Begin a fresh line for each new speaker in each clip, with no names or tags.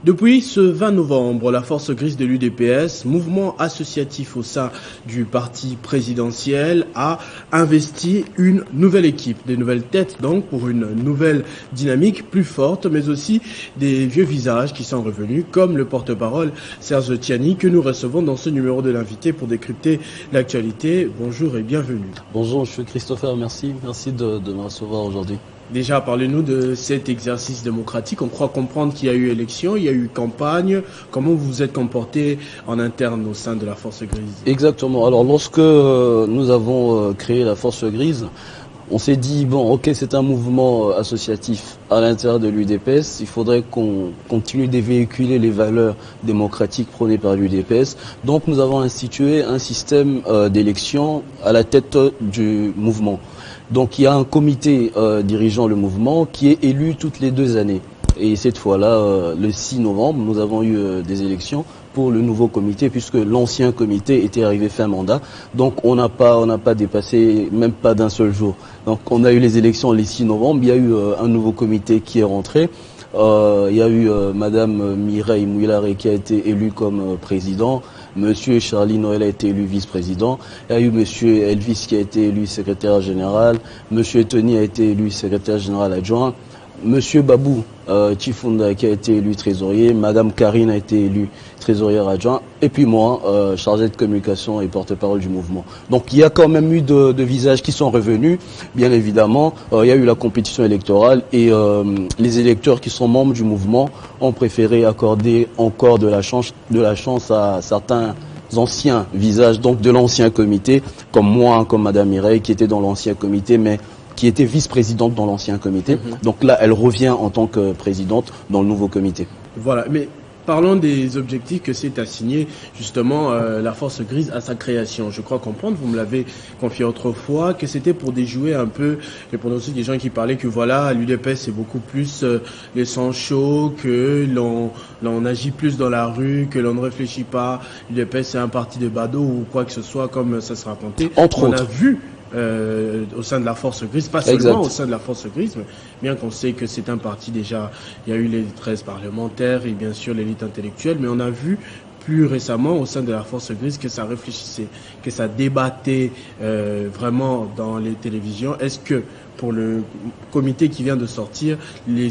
Depuis ce 20 novembre, la Force Grise de l'UDPS, mouvement associatif au sein du parti présidentiel, a investi une nouvelle équipe, des nouvelles têtes donc pour une nouvelle dynamique plus forte, mais aussi des vieux visages qui sont revenus, comme le porte-parole Serge Tiani que nous recevons dans ce numéro de l'invité pour décrypter l'actualité. Bonjour et bienvenue.
Bonjour, je suis Christopher, merci de me recevoir aujourd'hui.
Déjà, parlez-nous de cet exercice démocratique. On croit comprendre qu'il y a eu élection, il y a eu campagne. Comment vous vous êtes comporté en interne au sein de la Force Grise?
Exactement. Alors, lorsque nous avons créé la Force Grise, on s'est dit, bon, ok, c'est un mouvement associatif à l'intérieur de l'UDPS. Il faudrait qu'on continue de véhiculer les valeurs démocratiques prônées par l'UDPS. Donc, nous avons institué un système d'élection à la tête du mouvement. Donc il y a un comité dirigeant le mouvement qui est élu toutes les 2 années. Et cette fois-là, le 6 novembre, nous avons eu des élections pour le nouveau comité puisque l'ancien comité était arrivé fin mandat. Donc on n'a pas dépassé même pas d'un seul jour. Donc on a eu les élections le 6 novembre, il y a eu un nouveau comité qui est rentré. Il y a eu Madame Mireille Mouillaré qui a été élue comme président. Monsieur Charlie Noël a été élu vice-président. Il y a eu Monsieur Elvis qui a été élu secrétaire général. Monsieur Tony a été élu secrétaire général adjoint. Monsieur Babou Chifunda qui a été élu trésorier. Madame Karine a été élue trésorière adjoint. Et puis moi, chargé de communication et porte-parole du mouvement. Donc il y a quand même eu de visages qui sont revenus. Bien évidemment, il y a eu la compétition électorale et les électeurs qui sont membres du mouvement ont préféré accorder encore de la chance à certains anciens visages, donc de l'ancien comité, comme moi, comme Madame Mireille, qui était dans l'ancien comité, mais qui était vice-présidente dans l'ancien comité. Donc là, elle revient en tant que présidente dans le nouveau comité.
Voilà, mais parlons des objectifs que s'est assigné justement la Force Grise à sa création. Je crois comprendre, vous me l'avez confié autrefois, que c'était pour déjouer un peu, et pour aussi des gens qui parlaient que voilà, l'UDPS c'est beaucoup plus les sangs chauds, que l'on agit plus dans la rue, que l'on ne réfléchit pas. L'UDPS c'est un parti de badauds ou quoi que ce soit comme ça se racontait.
Entre autres.
On a vu au sein de la Force Grise, pas seulement au sein de la Force Grise, mais bien qu'on sait que c'est un parti déjà, il y a eu les 13 parlementaires et bien sûr l'élite intellectuelle, mais on a vu plus récemment au sein de la Force Grise que ça réfléchissait, que ça débattait vraiment dans les télévisions. Est-ce que pour le comité qui vient de sortir, les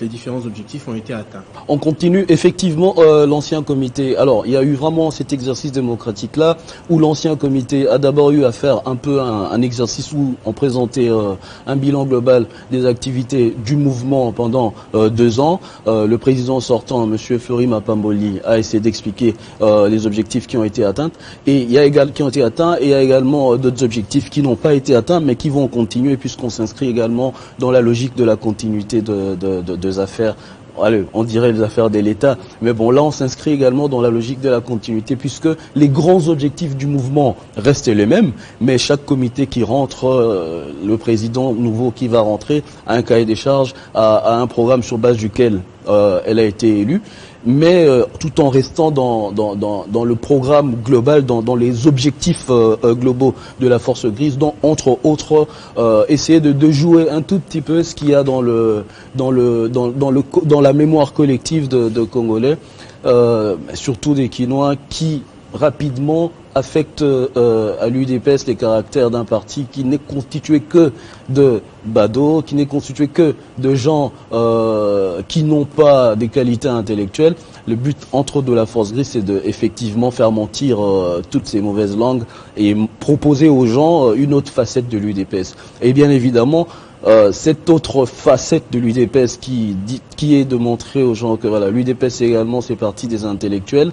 différents objectifs ont été atteints?
On continue effectivement l'ancien comité. Alors, il y a eu vraiment cet exercice démocratique-là, où l'ancien comité a d'abord eu à faire un peu un exercice où on présentait un bilan global des activités du mouvement pendant 2 ans. Le président sortant, M. Fleury Mapamboli, a essayé d'expliquer les objectifs qui ont été atteints. Et il y a également d'autres objectifs qui n'ont pas été atteints, mais qui vont continuer puisqu'on s'inscrit également dans la logique de la continuité des affaires. Allez, on dirait les affaires de l'État, mais bon, là on s'inscrit également dans la logique de la continuité puisque les grands objectifs du mouvement restent les mêmes, mais chaque comité qui rentre, le président nouveau qui va rentrer, a un cahier des charges, a un programme sur base duquel elle a été élue, mais tout en restant dans le programme global, dans les objectifs globaux de la Force Grise, dont entre autres essayer de jouer un tout petit peu ce qu'il y a dans la mémoire collective de Congolais, surtout des Quinois qui rapidement affecte à l'UDPS les caractères d'un parti qui n'est constitué que de badauds, qui n'est constitué que de gens qui n'ont pas des qualités intellectuelles. Le but, entre autres, de la Force Grise, c'est de effectivement faire mentir toutes ces mauvaises langues et proposer aux gens une autre facette de l'UDPS. Et bien évidemment, cette autre facette de l'UDPS qui est de montrer aux gens que voilà, l'UDPS également c'est parti des intellectuels.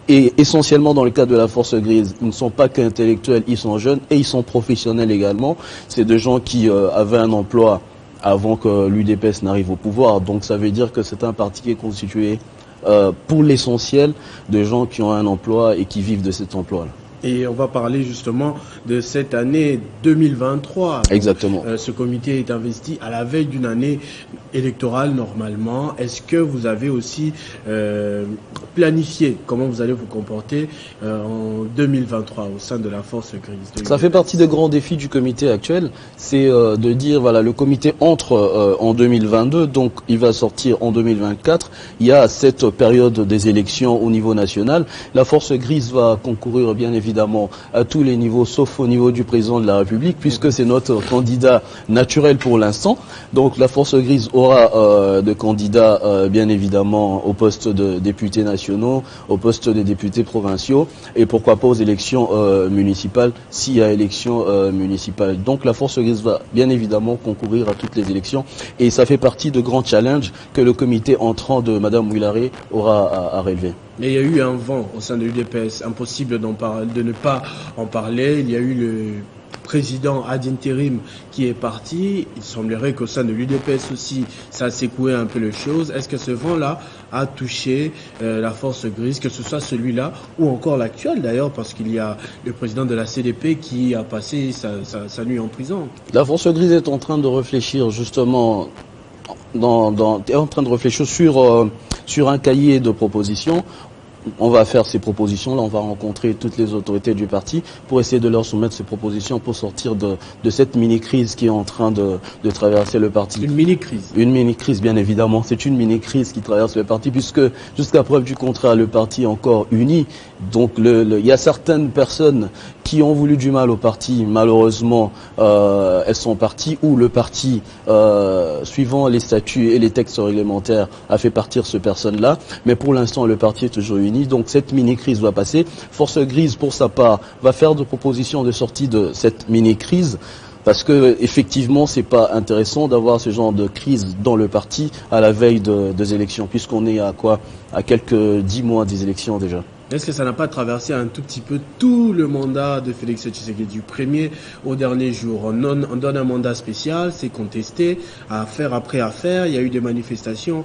Et essentiellement dans le cas de la Force Grise, ils ne sont pas qu'intellectuels, ils sont jeunes et ils sont professionnels également. C'est des gens qui avaient un emploi avant que l'UDPS n'arrive au pouvoir. Donc ça veut dire que c'est un parti qui est constitué pour l'essentiel de gens qui ont un emploi et qui vivent de cet emploi-là.
Et on va parler justement de cette année 2023.
Exactement.
Ce comité est investi à la veille d'une année électorale normalement. Est-ce que vous avez aussi planifié comment vous allez vous comporter en 2023 au sein de la force grise?
Ça fait partie des grands défis du comité actuel, c'est de dire voilà, le comité entre en 2022, donc il va sortir en 2024. Il y a cette période des élections au niveau national. La force grise va concourir bien évidemment à tous les niveaux, sauf au niveau du président de la République, puisque c'est notre candidat naturel pour l'instant. Donc la force grise aura de candidats bien évidemment au poste de députés nationaux, au poste de députés provinciaux, et pourquoi pas aux élections municipales, s'il y a élections municipales. Donc la force grise va bien évidemment concourir à toutes les élections, et ça fait partie de grands challenges que le comité entrant de Madame Ouillaré aura à relever.
Mais il y a eu un vent au sein de l'UDPS, impossible de ne pas en parler. Il y a eu le président ad interim qui est parti. Il semblerait qu'au sein de l'UDPS aussi, ça a secoué un peu les choses. Est-ce que ce vent-là a touché la force grise, que ce soit celui-là ou encore l'actuel d'ailleurs, parce qu'il y a le président de la CDP qui a passé sa nuit en prison?
La force grise est en train de réfléchir justement est en train de réfléchir sur un cahier de propositions. On va faire ces propositions-là, on va rencontrer toutes les autorités du parti pour essayer de leur soumettre ces propositions pour sortir de cette mini-crise qui est en train de traverser le parti.
Une mini-crise? Une
mini-crise, bien évidemment. C'est une mini-crise qui traverse le parti, puisque jusqu'à preuve du contraire, le parti est encore uni. Donc il y a certaines personnes qui ont voulu du mal au parti, malheureusement, elles sont parties, ou le parti, suivant les statuts et les textes réglementaires, a fait partir ces personnes-là. Mais pour l'instant, le parti est toujours uni. Donc cette mini-crise va passer. Force grise, pour sa part, va faire des propositions de sortie de cette mini-crise. Parce que effectivement, c'est pas intéressant d'avoir ce genre de crise dans le parti à la veille des élections, puisqu'on est à quelques 10 mois des élections déjà.
Est-ce que ça n'a pas traversé un tout petit peu tout le mandat de Félix Tshisekedi, du premier au dernier jour? On donne un mandat spécial, c'est contesté, affaire après affaire. Il y a eu des manifestations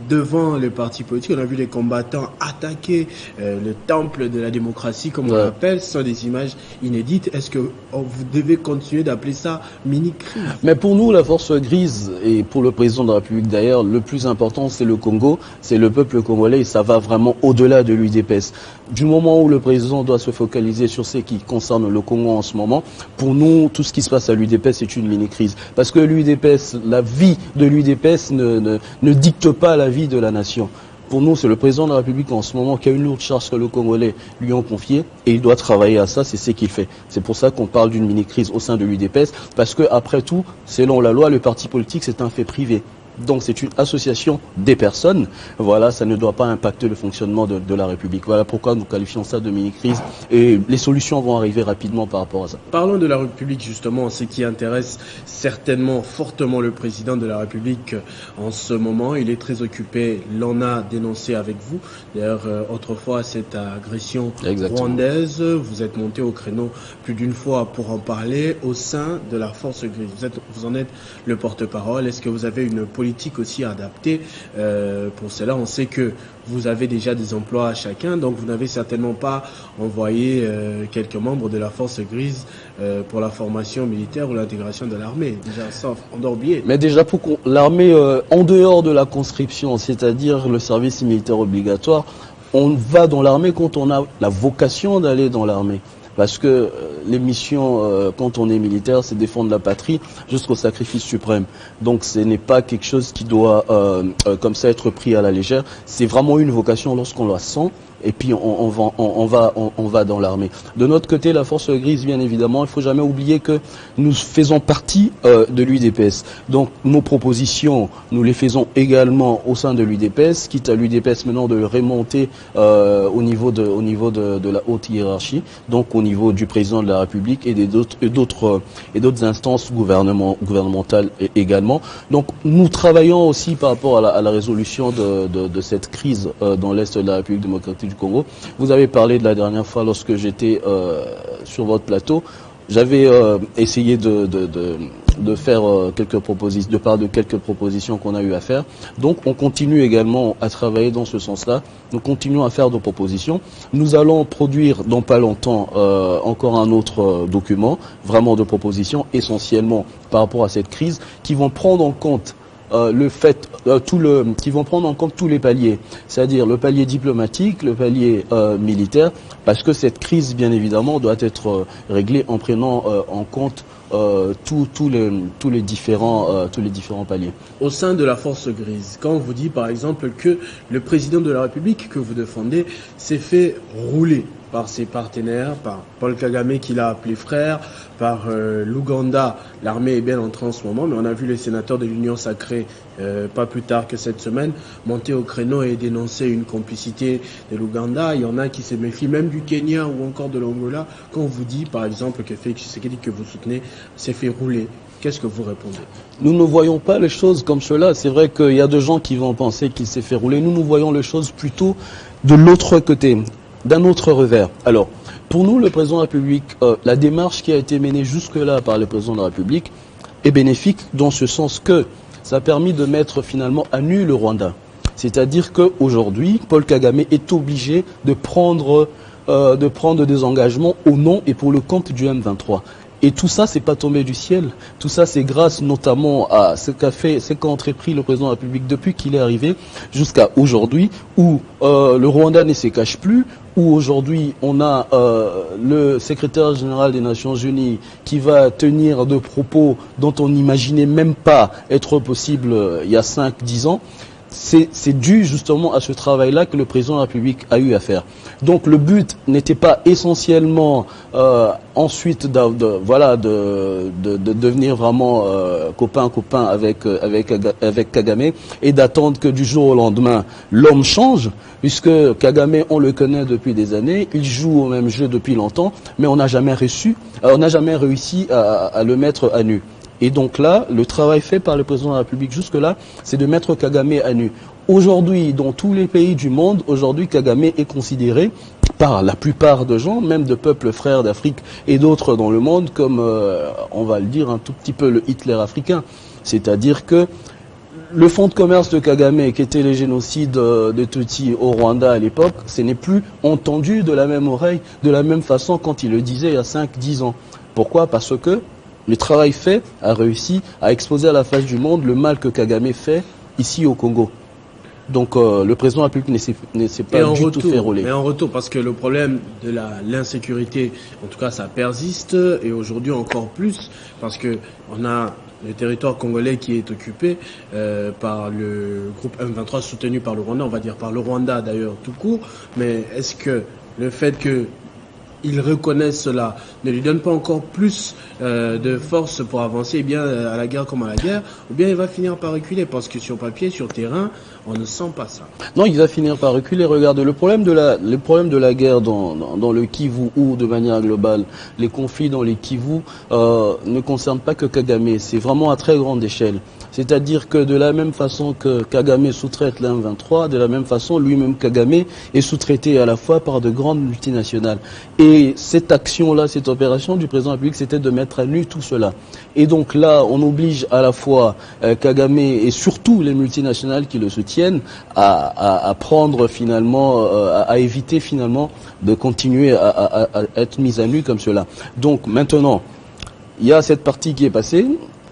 devant le parti politique. On a vu les combattants attaquer le temple de la démocratie, comme on l'appelle. Ce sont des images inédites. Est-ce que vous devez continuer d'appeler ça mini-crise?
Mais pour nous, la force grise, et pour le président de la République d'ailleurs, le plus important, c'est le Congo, c'est le peuple congolais, et ça va vraiment au-delà de l'UDPS. Du moment où le président doit se focaliser sur ce qui concerne le Congo en ce moment, pour nous, tout ce qui se passe à l'UDPS est une mini-crise. Parce que l'UDPS, la vie de l'UDPS ne dicte pas la vie de la nation. Pour nous, c'est le président de la République en ce moment qui a une lourde charge que le Congolais lui ont confiée, et il doit travailler à ça, c'est ce qu'il fait. C'est pour ça qu'on parle d'une mini-crise au sein de l'UDPS, parce que après tout, selon la loi, le parti politique, c'est un fait privé. Donc c'est une association des personnes. Voilà, ça ne doit pas impacter le fonctionnement de la République. Voilà pourquoi nous qualifions ça de mini-crise, et les solutions vont arriver rapidement par rapport à ça.
Parlons de la République justement, ce qui intéresse certainement fortement le président de la République en ce moment. Il est très occupé, l'on a dénoncé avec vous. D'ailleurs, autrefois, cette agression rwandaise, vous êtes monté au créneau plus d'une fois pour en parler au sein de la force grise. Vous en êtes le porte-parole. Est-ce que vous avez une politique aussi adaptée pour cela? On sait que vous avez déjà des emplois à chacun, donc vous n'avez certainement pas envoyé quelques membres de la force grise pour la formation militaire ou l'intégration de l'armée. Déjà, ça, on doit oublier.
Mais déjà, pour l'armée, en dehors de la conscription, c'est-à-dire le service militaire obligatoire, on va dans l'armée quand on a la vocation d'aller dans l'armée. Parce que les missions, quand on est militaire, c'est défendre la patrie jusqu'au sacrifice suprême. Donc ce n'est pas quelque chose qui doit comme ça être pris à la légère. C'est vraiment une vocation lorsqu'on la sent. Et puis on va dans l'armée. De notre côté, la force grise, bien évidemment, il faut jamais oublier que nous faisons partie de l'UDPS. Donc nos propositions, nous les faisons également au sein de l'UDPS, quitte à l'UDPS maintenant de remonter au niveau de la haute hiérarchie, donc au niveau du président de la République et d'autres instances gouvernementales également. Donc nous travaillons aussi par rapport à la résolution de cette crise dans l'est de la République démocratique du Congo. Vous avez parlé de la dernière fois lorsque j'étais sur votre plateau. J'avais essayé de faire quelques propositions, de part de quelques propositions qu'on a eu à faire. Donc on continue également à travailler dans ce sens-là. Nous continuons à faire nos propositions. Nous allons produire dans pas longtemps encore un autre document, vraiment de propositions essentiellement par rapport à cette crise, qui vont prendre en compte qui vont prendre en compte tous les paliers, c'est-à-dire le palier diplomatique, le palier militaire, parce que cette crise, bien évidemment, doit être réglée en prenant en compte tous les différents paliers.
Au sein de la force grise, quand on vous dit par exemple que le président de la République que vous défendez s'est fait rouler par ses partenaires, par Paul Kagame qui l'a appelé frère, par l'Ouganda, l'armée est bien entrée en ce moment, mais on a vu les sénateurs de l'Union sacrée pas plus tard que cette semaine monter au créneau et dénoncer une complicité de l'Ouganda. Il y en a qui se méfient même du Kenya ou encore de l'Angola. Quand on vous dit par exemple que Félix Tshisekedi que vous soutenez s'est fait rouler, qu'est-ce que vous répondez?
Nous ne voyons pas les choses comme cela. C'est vrai qu'il y a des gens qui vont penser qu'il s'est fait rouler. Nous voyons les choses plutôt de l'autre côté, d'un autre revers. Alors, pour nous, le président de la République, la démarche qui a été menée jusque-là par le président de la République est bénéfique dans ce sens que ça a permis de mettre finalement à nu le Rwanda. C'est-à-dire qu'aujourd'hui, Paul Kagame est obligé de prendre des engagements au nom et pour le compte du M23. Et tout ça, c'est pas tombé du ciel. Tout ça, c'est grâce notamment à ce qu'a entrepris le président de la République depuis qu'il est arrivé jusqu'à aujourd'hui, où le Rwanda ne se cache plus, où aujourd'hui on a le secrétaire général des Nations Unies qui va tenir de propos dont on n'imaginait même pas être possible il y a 5-10 ans. C'est dû justement à ce travail-là que le président de la République a eu à faire. Donc le but n'était pas essentiellement ensuite de devenir vraiment copain avec Kagame et d'attendre que du jour au lendemain l'homme change, puisque Kagame on le connaît depuis des années, il joue au même jeu depuis longtemps, mais on n'a jamais réussi à le mettre à nu. Et donc là, le travail fait par le président de la République jusque-là, c'est de mettre Kagame à nu. Aujourd'hui, dans tous les pays du monde, aujourd'hui, Kagame est considéré par la plupart des gens, même de peuples frères d'Afrique et d'autres dans le monde, comme, on va le dire, un tout petit peu le Hitler africain. C'est-à-dire que le fonds de commerce de Kagame, qui était les génocides de Tutsi au Rwanda à l'époque, ce n'est plus entendu de la même oreille, de la même façon quand il le disait il y a 5-10 ans. Pourquoi? Parce que le travail fait a réussi à exposer à la face du monde le mal que Kagame fait ici au Congo. Donc le président de la République ne s'est pas du tout fait rouler.
Mais en retour, parce que le problème de l'insécurité, en tout cas ça persiste, et aujourd'hui encore plus, parce que on a le territoire congolais qui est occupé par le groupe M23 soutenu par le Rwanda, on va dire par le Rwanda d'ailleurs tout court, mais est-ce que le fait que ils reconnaissent cela, ne lui donne pas encore plus de force pour avancer bien à la guerre comme à la guerre, ou bien il va finir par reculer, parce que sur papier, sur terrain, on ne sent pas ça.
Non, il va finir par reculer. Regardez, le problème de la guerre dans le Kivu ou de manière globale, les conflits dans les Kivu ne concernent pas que Kagame, c'est vraiment à très grande échelle. C'est-à-dire que de la même façon que Kagame sous-traite la M23, de la même façon, lui-même Kagame est sous-traité à la fois par de grandes multinationales. Et cette action-là, cette opération du président de la République, c'était de mettre à nu tout cela. Et donc là, on oblige à la fois Kagame et surtout les multinationales qui le soutiennent à prendre finalement, à éviter finalement de continuer à être mis à nu comme cela. Donc maintenant, il y a cette partie qui est passée.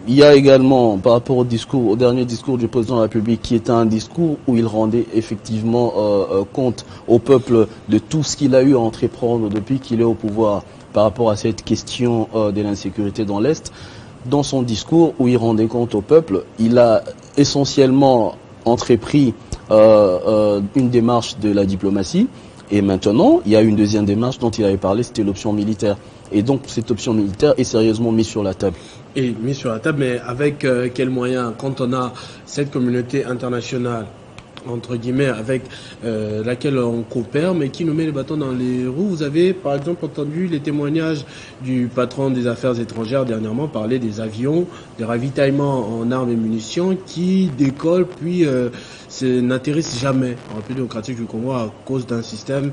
Il y a également, par rapport au dernier discours du président de la République, qui était un discours où il rendait effectivement compte au peuple de tout ce qu'il a eu à entreprendre depuis qu'il est au pouvoir par rapport à cette question de l'insécurité dans l'Est. Dans son discours où il rendait compte au peuple, il a essentiellement entrepris une démarche de la diplomatie. Et maintenant, il y a une deuxième démarche dont il avait parlé, c'était l'option militaire. Et donc, cette option militaire est sérieusement mise sur la table.
Et mise sur la table, mais avec quels moyens? Quand on a cette communauté internationale, entre guillemets, avec laquelle on coopère, mais qui nous met les bâtons dans les roues. Vous avez, par exemple, entendu les témoignages du patron des affaires étrangères dernièrement parler des avions, des ravitaillements en armes et munitions qui décollent puis n'atterrissent jamais en République démocratique du Congo à cause d'un système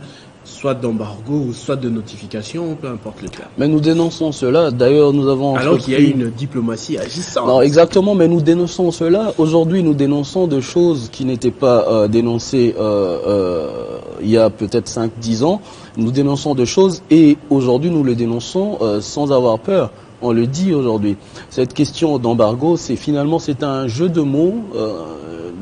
soit d'embargo ou soit de notification, peu importe le cas.
Mais nous dénonçons cela. D'ailleurs, nous avons
alors qu'il y a une diplomatie agissante.
Non, exactement, mais nous dénonçons cela. Aujourd'hui, nous dénonçons de choses qui n'étaient pas dénoncées il y a peut-être 5-10 ans. Nous dénonçons de choses et aujourd'hui, nous les dénonçons sans avoir peur. On le dit aujourd'hui. Cette question d'embargo, c'est un jeu de mots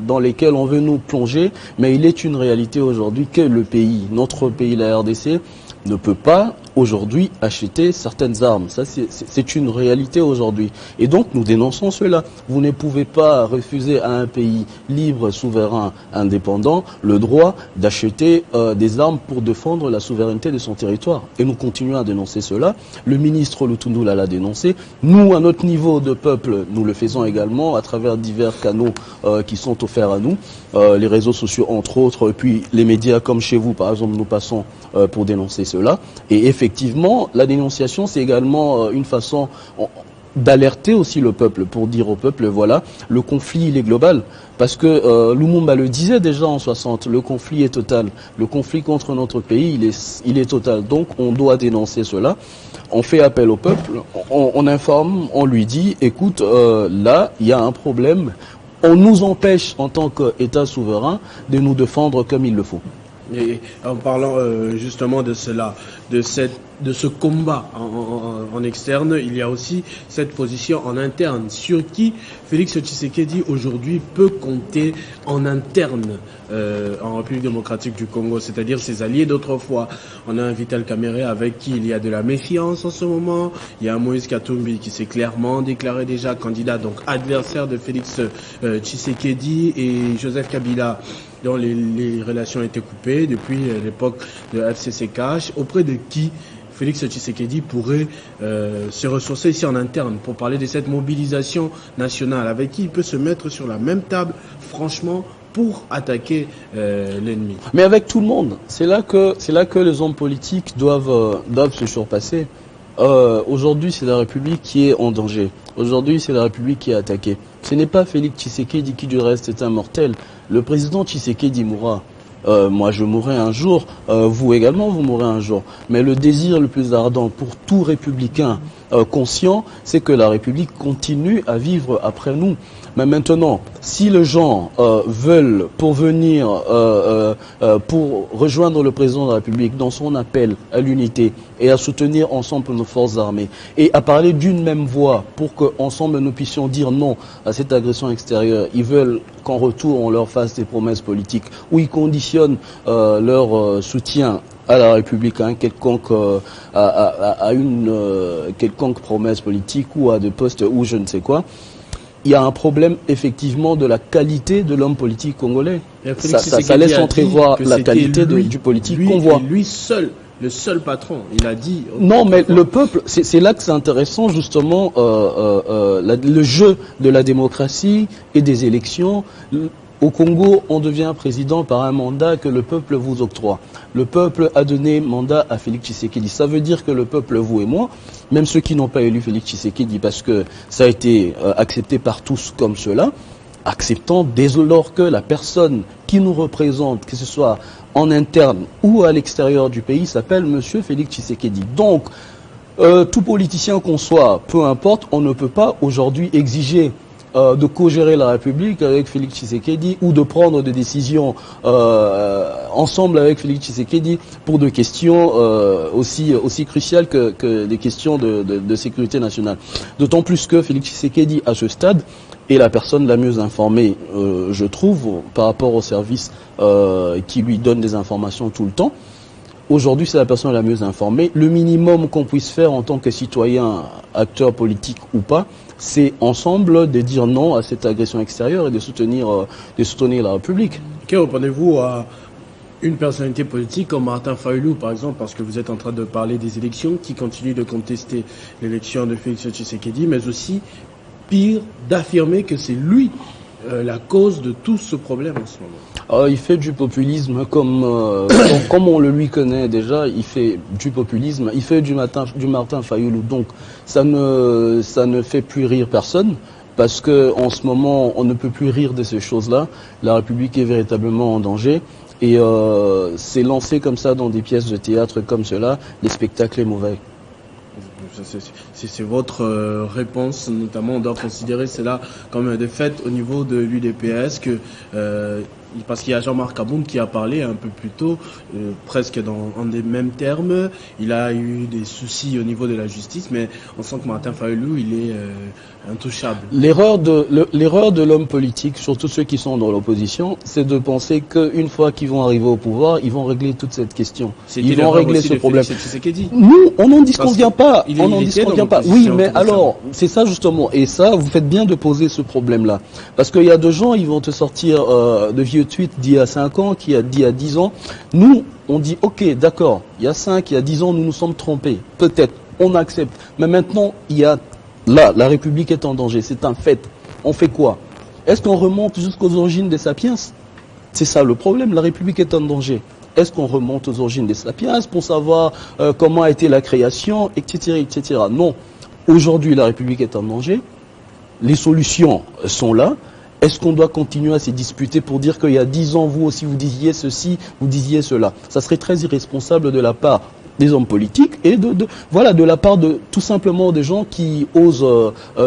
dans lesquels on veut nous plonger, mais il est une réalité aujourd'hui que le pays, notre pays, la RDC, ne peut pas aujourd'hui acheter certaines armes. Ça, c'est une réalité aujourd'hui. Et donc, nous dénonçons cela. Vous ne pouvez pas refuser à un pays libre, souverain, indépendant, le droit d'acheter des armes pour défendre la souveraineté de son territoire. Et nous continuons à dénoncer cela. Le ministre Lutundula l'a dénoncé. Nous, à notre niveau de peuple, nous le faisons également à travers divers canaux qui sont offerts à nous. Les réseaux sociaux, entre autres, puis les médias comme chez vous, par exemple, nous passons pour dénoncer cela. Et effectivement, la dénonciation, c'est également une façon d'alerter aussi le peuple, pour dire au peuple, voilà, le conflit, il est global. Parce que Lumumba le disait déjà en 60, le conflit est total. Le conflit contre notre pays, il est total. Donc, on doit dénoncer cela. On fait appel au peuple, on informe, on lui dit, écoute, là, il y a un problème. On nous empêche, en tant qu'État souverain, de nous défendre comme il le faut.
Et en parlant justement de cela, de ce combat en externe, il y a aussi cette position en interne sur qui Félix Tshisekedi aujourd'hui peut compter en interne en République démocratique du Congo, c'est-à-dire ses alliés d'autrefois. On a un Vital Kamerhe avec qui il y a de la méfiance en ce moment. Il y a un Moïse Katumbi qui s'est clairement déclaré déjà candidat, donc adversaire de Félix Tshisekedi, et Joseph Kabila, dont les relations étaient coupées depuis l'époque de FCCK, auprès de qui Félix Tshisekedi pourrait se ressourcer ici en interne pour parler de cette mobilisation nationale, avec qui il peut se mettre sur la même table, franchement, pour attaquer l'ennemi.
Mais avec tout le monde, c'est là que les hommes politiques doivent se surpasser. Aujourd'hui, c'est la République qui est en danger. Aujourd'hui, c'est la République qui est attaquée. Ce n'est pas Félix Tshisekedi qui, du reste, est un mortel. Le président Tshisekedi mourra. Moi, je mourrai un jour. Vous également, vous mourrez un jour. Mais le désir le plus ardent pour tout républicain conscient, c'est que la République continue à vivre après nous. Mais maintenant, si les gens veulent pourvenir pour rejoindre le président de la République dans son appel à l'unité et à soutenir ensemble nos forces armées et à parler d'une même voix pour qu'ensemble nous puissions dire non à cette agression extérieure, ils veulent qu'en retour on leur fasse des promesses politiques où ils conditionnent leur soutien à la République, à une quelconque promesse politique ou à des postes ou je ne sais quoi. Il y a un problème effectivement de la qualité de l'homme politique congolais. Ça laisse entrevoir la qualité du politique qu'on voit.
Lui seul, le seul patron, il a dit...
Non, mais le peuple, c'est là que c'est intéressant justement le jeu de la démocratie et des élections. Au Congo, on devient président par un mandat que le peuple vous octroie. Le peuple a donné mandat à Félix Tshisekedi. Ça veut dire que le peuple, vous et moi, même ceux qui n'ont pas élu Félix Tshisekedi parce que ça a été accepté par tous comme cela, acceptant dès lors que la personne qui nous représente, que ce soit en interne ou à l'extérieur du pays, s'appelle Monsieur Félix Tshisekedi. Donc, tout politicien qu'on soit, peu importe, on ne peut pas aujourd'hui exiger de co-gérer la République avec Félix Tshisekedi ou de prendre des décisions ensemble avec Félix Tshisekedi pour des questions aussi cruciales que des questions de sécurité nationale. D'autant plus que Félix Tshisekedi, à ce stade, est la personne la mieux informée, je trouve, par rapport au service qui lui donne des informations tout le temps. Aujourd'hui, c'est la personne la mieux informée. Le minimum qu'on puisse faire en tant que citoyen, acteur politique ou pas, c'est ensemble de dire non à cette agression extérieure et de soutenir la République.
Que répondez-vous à une personnalité politique comme Martin Fayulu, par exemple, parce que vous êtes en train de parler des élections, qui continuent de contester l'élection de Félix Tshisekedi, mais aussi, pire, d'affirmer que c'est lui la cause de tout ce problème en ce moment?
Il fait du populisme comme on le lui connaît déjà. Il fait du populisme, il fait du Martin Fayulu. Donc ça ne fait plus rire personne parce que en ce moment on ne peut plus rire de ces choses-là. La République est véritablement en danger Et c'est lancé comme ça dans des pièces de théâtre comme cela, les spectacles est mauvais.
C'est votre réponse, notamment on doit considérer cela comme des faits au niveau de l'UDPS, parce qu'il y a Jean-Marc Aboum qui a parlé un peu plus tôt, presque en des mêmes termes. Il a eu des soucis au niveau de la justice, mais on sent que Martin Fayulu, il est intouchable.
L'erreur de l'homme politique, surtout ceux qui sont dans l'opposition, c'est de penser qu'une fois qu'ils vont arriver au pouvoir, ils vont régler toute cette question. Ils vont régler ce problème. Nous, on n'en disconvient pas. On n'en disconvient pas. Oui, mais alors, c'est ça justement. Et ça, vous faites bien de poser ce problème-là. Parce qu'il y a deux gens, ils vont te sortir de vieux tweets d'il y a 5 ans, qui a dit il y a 10 ans. Nous, on dit, ok, d'accord, il y a 5, il y a 10 ans, nous nous sommes trompés. Peut-être, on accepte. Mais maintenant, il y a là, la République est en danger, c'est un fait. On fait quoi? Est-ce qu'on remonte jusqu'aux origines des sapiens? C'est ça le problème, la République est en danger. Est-ce qu'on remonte aux origines des sapiens pour savoir comment a été la création, etc., etc. Non. Aujourd'hui, la République est en danger. Les solutions sont là. Est-ce qu'on doit continuer à se disputer pour dire qu'il y a 10 ans, vous aussi, vous disiez ceci, vous disiez cela? Ça serait très irresponsable de la part des hommes politiques et de la part de tout simplement des gens qui osent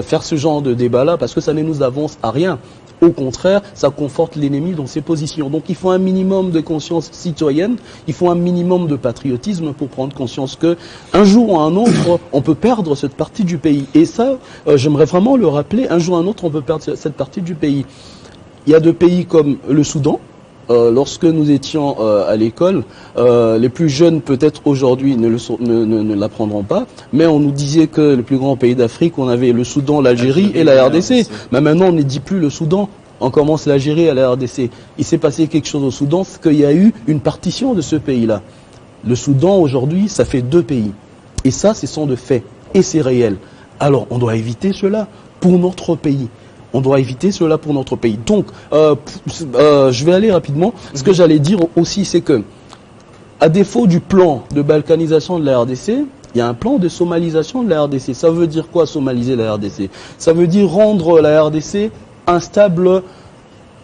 faire ce genre de débat-là, parce que ça ne nous avance à rien. Au contraire, ça conforte l'ennemi dans ses positions. Donc il faut un minimum de conscience citoyenne, il faut un minimum de patriotisme pour prendre conscience que un jour ou un autre, on peut perdre cette partie du pays. Et ça, j'aimerais vraiment le rappeler, un jour ou un autre, on peut perdre cette partie du pays. Il y a des pays comme le Soudan. Lorsque nous étions à l'école, les plus jeunes peut-être aujourd'hui ne l'apprendront pas, mais on nous disait que le plus grand pays d'Afrique, on avait le Soudan, l'Algérie et la RDC. Mais maintenant, on ne dit plus le Soudan, on commence l'Algérie et la RDC. Il s'est passé quelque chose au Soudan, c'est qu'il y a eu une partition de ce pays-là. Le Soudan, aujourd'hui, ça fait 2 pays. Et ça, ce sont de faits. Et c'est réel. Alors, on doit éviter cela pour notre pays. On doit éviter cela pour notre pays. Donc, je vais aller rapidement. Ce que j'allais dire aussi, c'est que, à défaut du plan de balkanisation de la RDC, il y a un plan de somalisation de la RDC. Ça veut dire quoi, somaliser la RDC? Ça veut dire rendre la RDC instable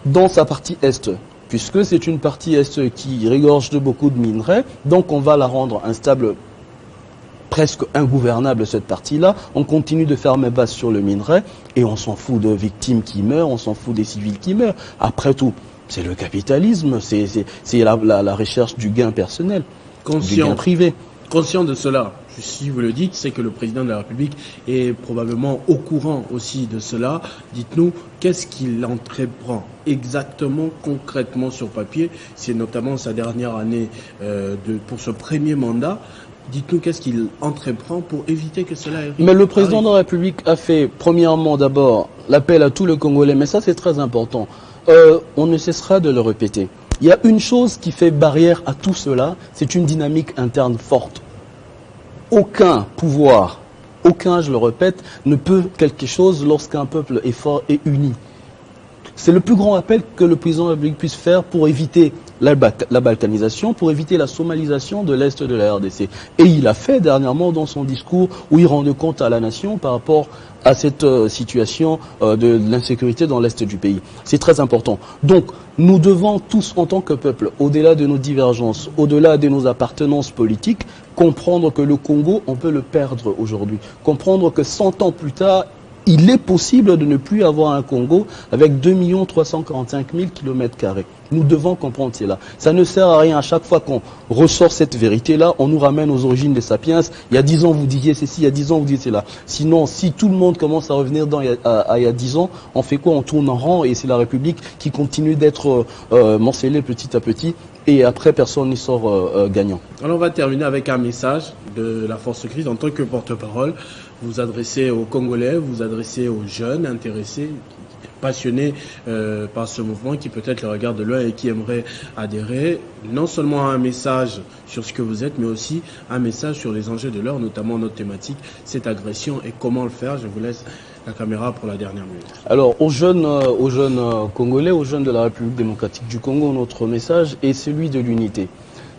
dans sa partie est, puisque c'est une partie est qui régorge de beaucoup de minerais. Donc, on va la rendre instable, presque ingouvernable cette partie-là. On continue de faire mes bases sur le minerai et on s'en fout de victimes qui meurent, on s'en fout des civils qui meurent. Après tout, c'est le capitalisme, c'est la recherche du gain personnel, du gain privé.
Conscient de cela, si vous le dites, c'est que le président de la République est probablement au courant aussi de cela. Dites-nous, qu'est-ce qu'il entreprend exactement, concrètement sur papier? C'est notamment sa dernière année pour ce premier mandat. Dites-nous qu'est-ce qu'il entreprend pour éviter que cela arrive.
Mais le président de la République a fait, premièrement d'abord, l'appel à tous les Congolais, mais ça c'est très important. On ne cessera de le répéter. Il y a une chose qui fait barrière à tout cela, c'est une dynamique interne forte. Aucun pouvoir, aucun, je le répète, ne peut quelque chose lorsqu'un peuple est fort et uni. C'est le plus grand appel que le président de la République puisse faire pour éviter la balkanisation, pour éviter la somalisation de l'Est de la RDC. Et il l'a fait dernièrement dans son discours où il rendait compte à la nation par rapport à cette situation de l'insécurité dans l'Est du pays. C'est très important. Donc, nous devons tous, en tant que peuple, au-delà de nos divergences, au-delà de nos appartenances politiques, comprendre que le Congo, on peut le perdre aujourd'hui. Comprendre que 100 ans plus tard, il est possible de ne plus avoir un Congo avec 2 345 000 km². Nous devons comprendre cela. Ça ne sert à rien à chaque fois qu'on ressort cette vérité-là, on nous ramène aux origines des sapiens. Il y a 10 ans, vous disiez ceci, il y a 10 ans, vous disiez cela. Sinon, si tout le monde commence à revenir il y a 10 ans, on fait quoi? On tourne en rang et c'est la République qui continue d'être morcelée petit à petit. Et après, personne n'y sort gagnant.
Alors, on va terminer avec un message de la Force Grise en tant que porte-parole. Vous vous adressez aux Congolais, vous vous adressez aux jeunes intéressés, passionnés par ce mouvement qui peut-être le regardent de loin et qui aimeraient adhérer. Non seulement un message sur ce que vous êtes, mais aussi un message sur les enjeux de l'heure, notamment notre thématique, cette agression et comment le faire. Je vous laisse la caméra pour la dernière minute.
Alors, aux jeunes Congolais, aux jeunes de la République démocratique du Congo, notre message est celui de l'unité.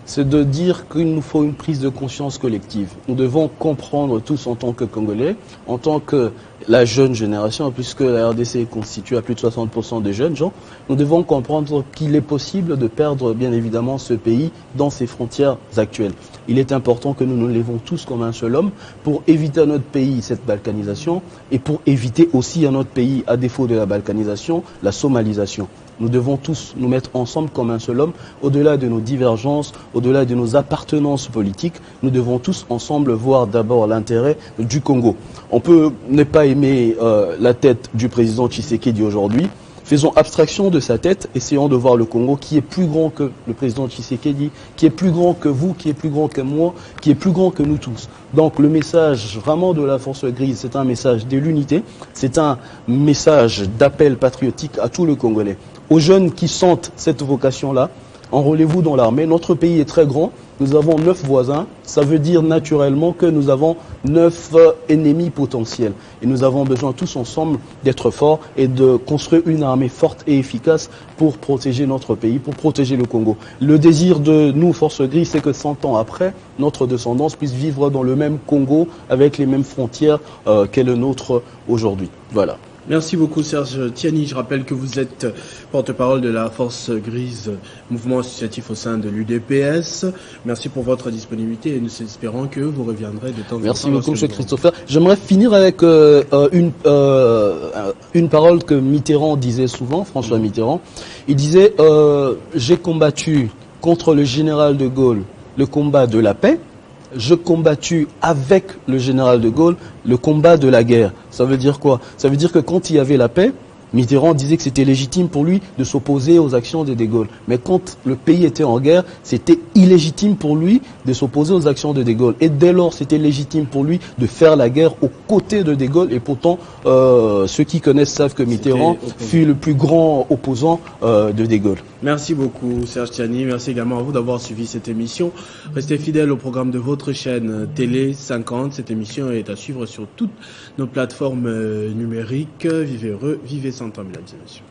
c'est de dire qu'il nous faut une prise de conscience collective. Nous devons comprendre tous en tant que Congolais, en tant que la jeune génération, puisque la RDC est constituée à plus de 60% de jeunes gens, nous devons comprendre qu'il est possible de perdre bien évidemment ce pays dans ses frontières actuelles. Il est important que nous nous levons tous comme un seul homme pour éviter à notre pays cette balkanisation et pour éviter aussi à notre pays, à défaut de la balkanisation, la somalisation. Nous devons tous nous mettre ensemble comme un seul homme, au-delà de nos divergences, au-delà de nos appartenances politiques. Nous devons tous ensemble voir d'abord l'intérêt du Congo. On peut ne pas aimer la tête du président Tshisekedi aujourd'hui. Faisons abstraction de sa tête, essayons de voir le Congo qui est plus grand que le président Tshisekedi, qui est plus grand que vous, qui est plus grand que moi, qui est plus grand que nous tous. Donc le message vraiment de la force grise, c'est un message de l'unité, c'est un message d'appel patriotique à tous les Congolais. Aux jeunes qui sentent cette vocation-là, enrôlez-vous dans l'armée. Notre pays est très grand, nous avons 9 voisins, ça veut dire naturellement que nous avons 9 ennemis potentiels. Et nous avons besoin tous ensemble d'être forts et de construire une armée forte et efficace pour protéger notre pays, pour protéger le Congo. Le désir de nous, Force Grise, c'est que 100 ans après, notre descendance puisse vivre dans le même Congo avec les mêmes frontières qu'est le nôtre aujourd'hui. Voilà.
Merci beaucoup Serge Tiani. Je rappelle que vous êtes porte-parole de la Force Grise, mouvement associatif au sein de l'UDPS. Merci pour votre disponibilité et nous espérons que vous reviendrez de temps en temps.
Merci beaucoup M. Christopher. J'aimerais finir avec une parole que Mitterrand disait souvent, François Mitterrand. Il disait j'ai combattu contre le général de Gaulle le combat de la paix. Je combattu avec le général de Gaulle le combat de la guerre. Ça veut dire quoi? Ça veut dire que quand il y avait la paix, Mitterrand disait que c'était légitime pour lui de s'opposer aux actions de De Gaulle. Mais quand le pays était en guerre, c'était illégitime pour lui de s'opposer aux actions de De Gaulle. Et dès lors, c'était légitime pour lui de faire la guerre aux côtés de De Gaulle. Et pourtant, ceux qui connaissent savent que Mitterrand fut le plus grand opposant de De Gaulle.
Merci beaucoup Serge Tiani. Merci également à vous d'avoir suivi cette émission. Restez fidèles au programme de votre chaîne Télé 50. Cette émission est à suivre sur toutes nos plateformes numériques. Vivez heureux, vivez sans temps, mesdames et messieurs.